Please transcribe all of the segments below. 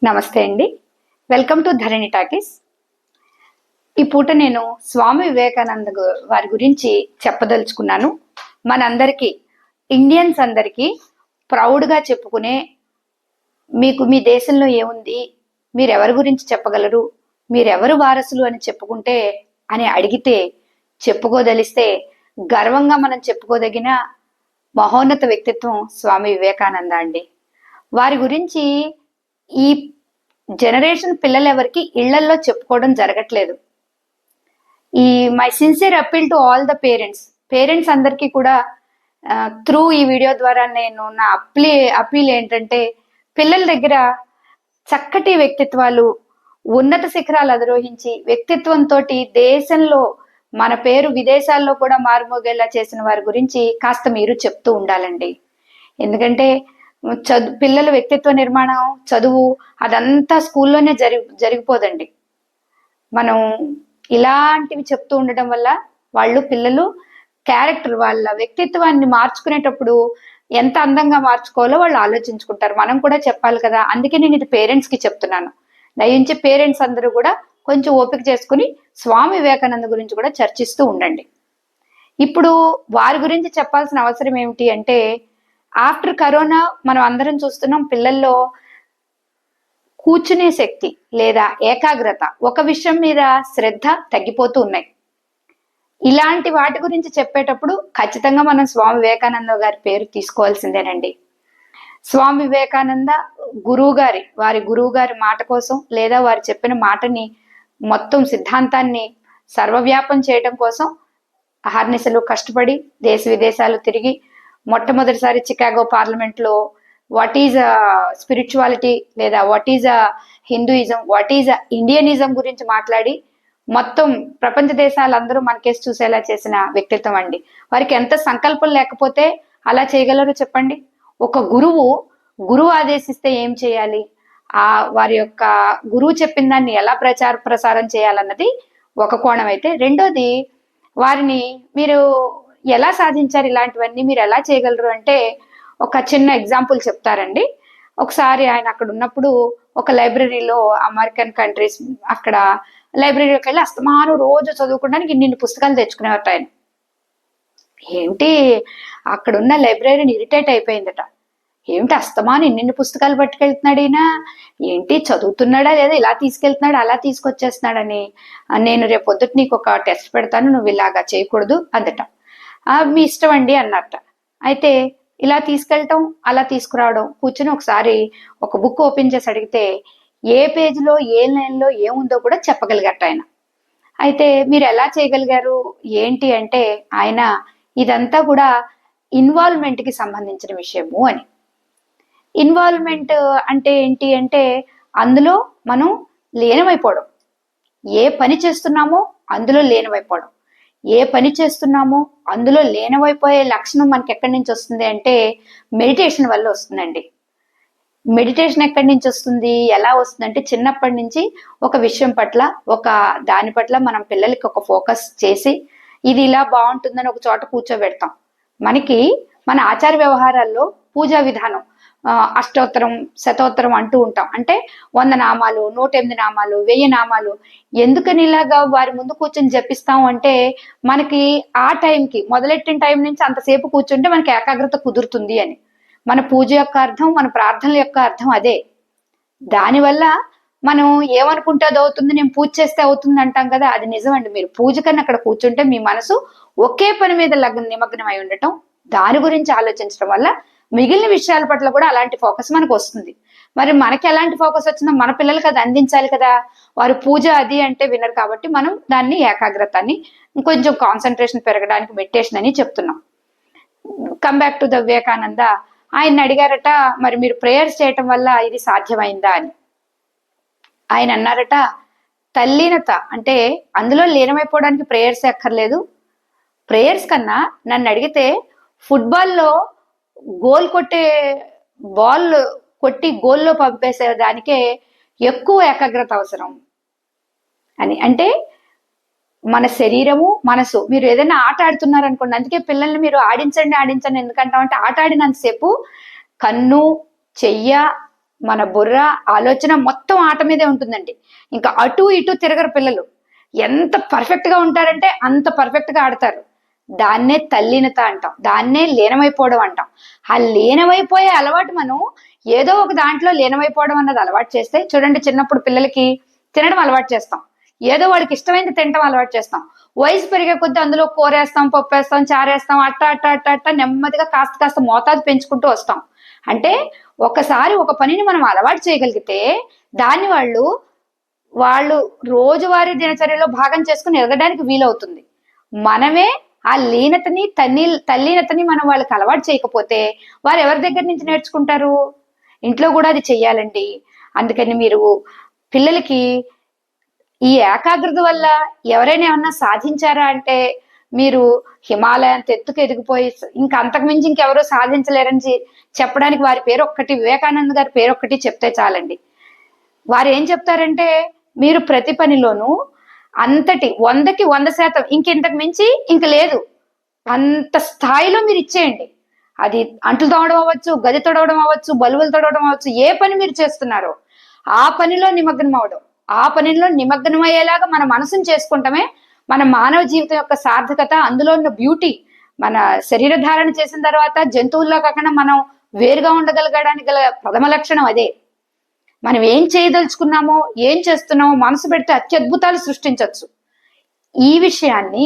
నమస్తే అండి. Welcome to Dharani talkies. ఈ పూట నేను స్వామి వివేకానంద వారి గురించి చెప్పదలుచుకున్నాను. మనందరికీ, ఇండియన్స్ అందరికీ ప్రౌడ్గా చెప్పుకునే, మీకు మీ దేశంలో ఏముంది, మీరెవరి గురించి చెప్పగలరు, మీరెవరు వారసులు అని చెప్పుకుంటే అని అడిగితే, చెప్పుకోదలిస్తే గర్వంగా మనం చెప్పుకోదగిన మహోన్నత వ్యక్తిత్వం స్వామి వివేకానంద అండి. వారి గురించి ఈ జనరేషన్ పిల్లలు ఎవరికి ఇళ్లల్లో చెప్పుకోవడం జరగట్లేదు. ఈ my sincere appeal to all the parents అందరికీ కూడా త్రూ ఈ వీడియో ద్వారా నేను నా అపీల్ ఏంటంటే, పిల్లల దగ్గర చక్కటి వ్యక్తిత్వాలు, ఉన్నత శిఖరాలు అధిరోహించి వ్యక్తిత్వంతో దేశంలో మన పేరు విదేశాల్లో కూడా మారుమోగేలా చేసిన వారి గురించి కాస్త మీరు చెప్తూ ఉండాలండి. ఎందుకంటే పిల్లల వ్యక్తిత్వ నిర్మాణం, చదువు అదంతా స్కూల్లోనే జరిగిపోదండి. మనం ఇలాంటివి చెప్తూ ఉండడం వల్ల పిల్లలు క్యారెక్టర్, వాళ్ళ వ్యక్తిత్వాన్ని మార్చుకునేటప్పుడు ఎంత అందంగా మార్చుకోవాలో వాళ్ళు ఆలోచించుకుంటారు. మనం కూడా చెప్పాలి కదా. అందుకే నేను ఇది పేరెంట్స్ కి చెప్తున్నాను. దయించి పేరెంట్స్ అందరూ కూడా కొంచెం ఓపిక చేసుకుని స్వామి వివేకానంద గురించి కూడా చర్చిస్తూ ఉండండి. ఇప్పుడు వారి గురించి చెప్పాల్సిన అవసరం ఏమిటి అంటే, ఆఫ్టర్ కరోనా మనం అందరం చూస్తున్నాం, పిల్లల్లో కూర్చునే శక్తి లేదా ఏకాగ్రత, ఒక విషయం మీద శ్రద్ధ తగ్గిపోతూ ఉన్నాయి. ఇలాంటి వాటి గురించి చెప్పేటప్పుడు ఖచ్చితంగా మనం స్వామి వివేకానంద గారి పేరు తీసుకోవాల్సిందేనండి. స్వామి వివేకానంద వారి గురువు గారి మాట కోసం, లేదా వారు చెప్పిన మాటని మొత్తం సిద్ధాంతాన్ని సర్వవ్యాపం చేయడం కోసం అహర్నిశలు కష్టపడి దేశ విదేశాలు తిరిగి మొట్టమొదటిసారి చికాగో పార్లమెంట్ లో వాట్ ఈజ్ స్పిరిచువాలిటీ లేదా what is Hinduism, what is Indianism గురించి మాట్లాడి మొత్తం ప్రపంచ దేశాలందరూ మనకేసి చూసేలా చేసిన వ్యక్తిత్వం అండి. వారికి ఎంత సంకల్పం లేకపోతే అలా చేయగలరు చెప్పండి. ఒక గురువు ఆదేశిస్తే ఏం చేయాలి, వారి యొక్క గురువు చెప్పిన దాన్ని ఎలా ప్రసారం చేయాలన్నది ఒక కోణం అయితే, రెండోది వారిని మీరు ఎలా సాధించారు, ఇలాంటివన్నీ మీరు ఎలా చేయగలరు అంటే ఒక చిన్న ఎగ్జాంపుల్ చెప్తారండి. ఒకసారి ఆయన అక్కడ ఉన్నప్పుడు ఒక లైబ్రరీలో, అమెరికన్ కంట్రీస్ అక్కడ లైబ్రరీలోకి వెళ్ళి అస్తమానం రోజు చదువుకోవడానికి ఇన్ని పుస్తకాలు తెచ్చుకునేవారు ఆయన. ఏమిటి అక్కడ ఉన్న లైబ్రరీని ఇరిటేట్ అయిపోయిందట. ఏమిటి అస్తమానం ఇన్ని పుస్తకాలు పట్టుకెళ్తున్నాడు ఈయన, ఏంటి చదువుతున్నాడా లేదా, ఇలా తీసుకెళ్తున్నాడు అలా తీసుకొచ్చేస్తున్నాడని, నేను రేపు పొద్దుట నీకు ఒక టెస్ట్ పెడతాను, నువ్వు ఇలాగా చేయకూడదు అందట. మీ ఇష్టం అండి అన్నట్ట. అయితే ఇలా తీసుకెళ్ళటం అలా తీసుకురావడం, కూర్చొని ఒకసారి ఒక బుక్ ఓపెన్ చేసి అడిగితే ఏ పేజీలో ఏ లైన్లో ఏముందో కూడా చెప్పగలిగట ఆయన. అయితే మీరు ఎలా చేయగలిగారు ఏంటి అంటే, ఆయన ఇదంతా కూడా ఇన్వాల్వ్మెంట్ కి సంబంధించిన విషయము అని. ఇన్వాల్వ్మెంట్ అంటే ఏంటి అంటే, అందులో మనం లీనమైపోవడం. ఏ పని చేస్తున్నామో అందులో లీనమైపోవడం. ఏ పని చేస్తున్నామో అందులో లీనమైపోయే లక్షణం మనకి ఎక్కడి నుంచి వస్తుంది అంటే, మెడిటేషన్ వల్ల వస్తుందండి. మెడిటేషన్ ఎక్కడి నుంచి వస్తుంది, ఎలా వస్తుందంటే, చిన్నప్పటి నుంచి ఒక విషయం పట్ల, దాని పట్ల మనం పిల్లలకి ఒక ఫోకస్ చేసి ఇది ఇలా బాగుంటుందని ఒక చోట కూర్చోబెడతాం. మన ఆచార వ్యవహారాల్లో పూజా విధానం అష్టోత్తరం శతోత్తరం అంటూ ఉంటాం. అంటే 100 నామాలు, 108 నామాలు, 1000 నామాలు. ఎందుకని ఇలాగా వారి ముందు కూర్చొని జపిస్తాం అంటే, మనకి ఆ టైంకి మొదలెట్టిన టైం నుంచి అంతసేపు కూర్చుంటే మనకి ఏకాగ్రత కుదురుతుంది అని. మన పూజ యొక్క అర్థం, మన ప్రార్థనల యొక్క అర్థం అదే. దానివల్ల మనం ఏమనుకుంటే అది అవుతుంది, నేను పూజ చేస్తే అవుతుంది అంటాం కదా, అది నిజమండి. మీరు పూజ కన్నా అక్కడ కూర్చుంటే మీ మనసు ఒకే పని మీద నిమగ్నమై ఉండటం, దాని గురించి ఆలోచించడం వల్ల మిగిలిన విషయాల పట్ల కూడా అలాంటి ఫోకస్ మనకు వస్తుంది. మరి మనకి ఎలాంటి ఫోకస్ వచ్చిందో మన పిల్లలకి అది అందించాలి కదా. వారు పూజ అది అంటే వినరు కాబట్టి మనం దాన్ని ఏకాగ్రతని, ఇంకొంచెం కాన్సన్ట్రేషన్ పెరగడానికి మెడిటేషన్ అని చెప్తున్నాం. Come back to the Vivekananda. ఆయన అడిగారట, మరి మీరు ప్రేయర్స్ చేయటం వల్ల ఇది సాధ్యమైందా అని. ఆయన అన్నారట, తల్లీనత అంటే అందులో లీనమైపోవడానికి ప్రేయర్స్ అక్కర్లేదు. ప్రేయర్స్ కన్నా నన్ను అడిగితే ఫుట్బాల్లో బాల్ కొట్టి గోల్లో పంపేసే దానికే ఎక్కువ ఏకాగ్రత అవసరం అని. అంటే మన శరీరము మనసు, మీరు ఏదైనా ఆట ఆడుతున్నారు అనుకోండి, అందుకే పిల్లల్ని మీరు ఆడించండి ఎందుకంటామంటే, ఆట ఆడినంతసేపు కన్ను చెయ్య మన బుర్ర ఆలోచన మొత్తం ఆట మీదే ఉంటుందండి. ఇంకా అటు ఇటు తిరగరు పిల్లలు. ఎంత పర్ఫెక్ట్ గా ఉంటారంటే అంత పర్ఫెక్ట్ గా ఆడతారు. దాన్నే తల్లీనత అంటాం, దాన్నే లీనమైపోవడం అంటాం. ఆ లీనమైపోయే అలవాటు మనం ఏదో ఒక దాంట్లో లీనమైపోవడం అన్నది అలవాటు చేస్తే చూడండి, చిన్నప్పుడు పిల్లలకి తినడం అలవాటు చేస్తాం, ఏదో వాళ్ళకి ఇష్టమైంది తినడం అలవాటు చేస్తాం. వయసు పెరిగే కొద్దీ అందులో కూరేస్తాం, పప్పేస్తాం, చారేస్తాం, అట్ట అట్ట అట్ట అట్ట నెమ్మదిగా కాస్త కాస్త మోతాదు పెంచుకుంటూ వస్తాం. అంటే ఒకసారి ఒక పనిని మనం అలవాటు చేయగలిగితే దాన్ని వాళ్ళు వాళ్ళు రోజువారీ దినచర్యలో భాగం చేసుకుని ఎదగడానికి వీలవుతుంది. మనమే ఆ లీనతని తల్లీనతని మనం వాళ్ళకి అలవాటు చేయకపోతే వారు ఎవరి దగ్గర నుంచి నేర్చుకుంటారు? ఇంట్లో కూడా అది చెయ్యాలండి. అందుకని మీరు పిల్లలకి ఈ ఏకాగ్రత వల్ల ఎవరైనా ఏమన్నా సాధించారా అంటే మీరు హిమాలయంత ఎత్తుకు ఎదిగిపోయి ఇంకా అంతకుమించి ఇంకెవరూ సాధించలేరని చెప్పడానికి వారి పేరు ఒక్కటి, వివేకానంద గారి పేరు ఒక్కటి చెప్తే చాలండి. వారు ఏం చెప్తారంటే మీరు ప్రతి పనిలోనూ అంతటి 100కి 100% ఇంతకు మించి ఇంక లేదు, అంత స్థాయిలో మీరు ఇచ్చేయండి. అది అంట్లు తోమడం అవ్వచ్చు, గది తొడవడం అవ్వచ్చు, బలువలు తొడవడం అవ్వచ్చు, ఏ పని మీరు చేస్తున్నారో ఆ పనిలో నిమగ్నం అవడం, ఆ పనిలో నిమగ్నమయ్యేలాగా మన మనసును చేసుకుంటమే మన మానవ జీవితం యొక్క సార్థకత, అందులో ఉన్న బ్యూటీ. మన శరీర ధారణ చేసిన తర్వాత జంతువుల్లో కాకుండా మనం వేరుగా ఉండగలగడానికి గల ప్రథమ లక్షణం అదే. మనం ఏం చేయదలుచుకున్నామో, ఏం చేస్తున్నామో మనసు పెడితే అత్యద్భుతాలు సృష్టించవచ్చు. ఈ విషయాన్ని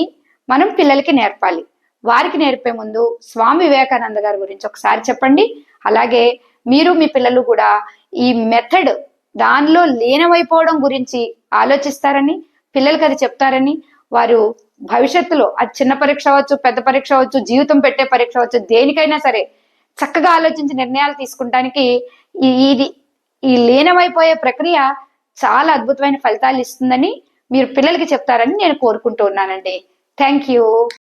మనం పిల్లలకి నేర్పాలి. వారికి నేర్పే ముందు స్వామి వివేకానంద గారి గురించి ఒకసారి చెప్పండి. అలాగే మీరు మీ పిల్లలు కూడా ఈ మెథడ్ దానిలో లీనమైపోవడం గురించి ఆలోచిస్తారని, పిల్లలకి అది చెప్తారని, వారు భవిష్యత్తులో అది చిన్న పరీక్ష అవ్వచ్చు, పెద్ద పరీక్ష అవ్వచ్చు, జీవితం పెట్టే పరీక్ష అవ్వచ్చు, దేనికైనా సరే చక్కగా ఆలోచించి నిర్ణయాలు తీసుకుంటానికి ఇది ఈ లీనమైపోయే ప్రక్రియ చాలా అద్భుతమైన ఫలితాలు ఇస్తుందని మీరు పిల్లలకి చెప్తారని నేను కోరుకుంటూ ఉన్నానండి. Thank you.